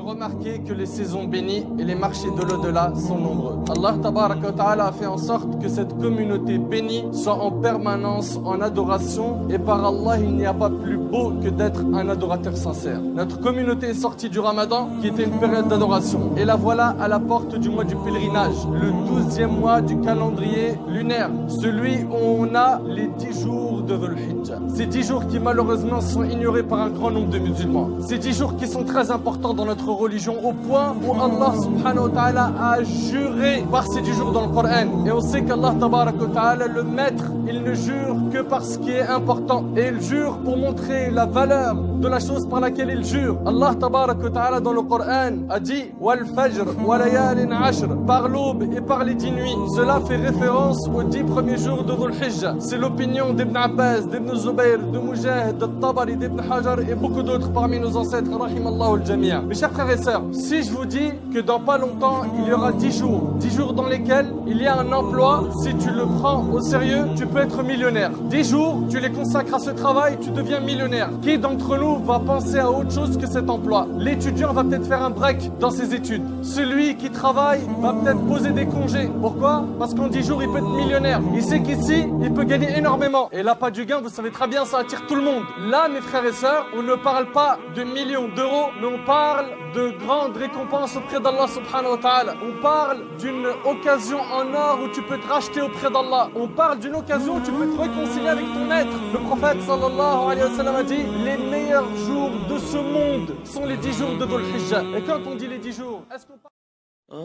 remarquez que les saisons bénies et les marchés de l'au-delà sont nombreux. Allah tabaraka wa ta'ala a fait en sorte que cette communauté bénie soit en permanence en adoration, et par Allah il n'y a pas plus beau que d'être un adorateur sincère. Notre communauté est sortie du Ramadan qui était une période d'adoration, et la voilà à la porte du mois du pèlerinage, le 12e mois du calendrier lunaire, celui où on a les 10 jours de Dhul Hijjah. Ces 10 jours qui malheureusement sont ignorés par un grand nombre de musulmans. Ces 10 jours qui sont très importants dans notre religion, au point où Allah subhanahu wa ta'ala a juré par ces 10 jours dans le Coran. Et on sait qu'Allah tabaraka wa ta'ala, le maître, il ne jure que par ce qui est important. Et il jure pour montrer la valeur de la chose par laquelle il jure. Allah tabaraka wa ta'ala dans le Coran a dit Wal fajr wa layalin ashr, par l'aube et par les 10 nuits. Cela fait référence aux 10 premiers jours de Dhul Hijjah. C'est l'opinion d'Ibn Abbas, d'Ibn Zubayr, de Mujahid, de Tabari, d'Ibn Hajar et beaucoup d'autres parmi nos ancêtres, rahimallahu al-jami'a. Mes chers frères et sœurs, si je vous dis que dans pas longtemps, il y aura 10 jours dans lesquels il y a un emploi, si tu le prends au sérieux, tu peux être millionnaire. 10 jours, tu les consacres à ce travail, tu deviens millionnaire. Qui d'entre nous va penser à autre chose que cet emploi? L'étudiant va peut-être faire un break dans ses études. Celui qui travaille va peut-être poser des congés. Pourquoi? Parce qu'en 10 jours, il peut être millionnaire. Il sait qu'ici, il peut gagner énormément. Et l'appât du gain, vous savez très bien, ça attire tout le monde. Là, mes frères et sœurs, on ne parle pas de millions d'euros, mais on parle de grandes récompenses auprès d'Allah subhanahu wa ta'ala. On parle d'une occasion en or où tu peux te racheter auprès d'Allah. On parle d'une occasion où tu peux te réconcilier avec ton maître. Le prophète sallallahu alayhi wa sallam a dit les meilleurs jours de ce monde sont les 10 jours de Dhul Hijjah. Et quand on dit les 10 jours, est-ce qu'on parle... Ah